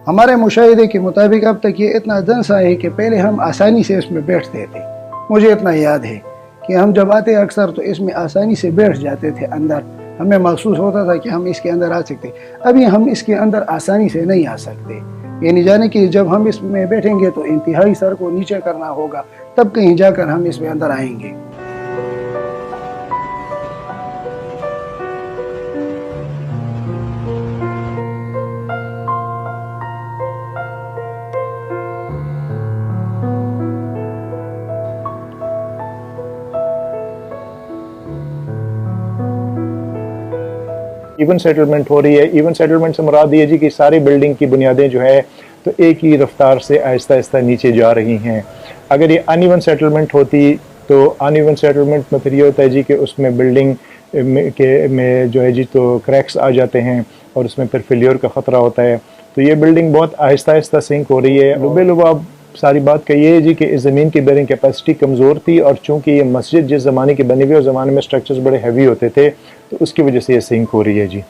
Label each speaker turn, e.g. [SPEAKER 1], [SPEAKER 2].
[SPEAKER 1] हमारे मुशाहिदे के मुताबिक अब तक ये इतना दंसा है कि पहले हम आसानी से इसमें बैठते थे। मुझे इतना याद है कि हम जब आते अक्सर तो इसमें आसानी से बैठ जाते थे अंदर, हमें महसूस होता था कि हम इसके अंदर आ सकते। अभी हम इसके अंदर आसानी से नहीं आ सकते, यानी जाने कि जब हम इसमें बैठेंगे तो इंतहाई सर को नीचे करना होगा, तब कहीं जाकर हम इसमें अंदर आएंगे।
[SPEAKER 2] इवन सेटलमेंट हो रही है। इवन सेटलमेंट से मुराद ये जी कि सारी बिल्डिंग की बुनियादें जो है तो एक ही रफ्तार से आहिस्ता आहिस्ता नीचे जा रही हैं। अगर ये अनइवन सेटलमेंट होती तो अनइवन सेटलमेंट में फिर ये होता है जी कि उसमें बिल्डिंग में जो है जी तो क्रैक्स आ जाते हैं और उसमें फिर फेलियर का ख़तरा होता है। तो ये बिल्डिंग बहुत आहिस्ता आहिस्ता सिंक हो रही है। लुबे लुबाब सारी बात का ये है जी कि इस ज़मीन की बेरिंग कैपेसिटी कमज़ोर थी और चूँकि ये मस्जिद जिस ज़माने की बनी हुई उस ज़माने में स्ट्रक्चर्स बड़े हैवी होते थे तो उसकी वजह से ये सिंक हो रही है जी।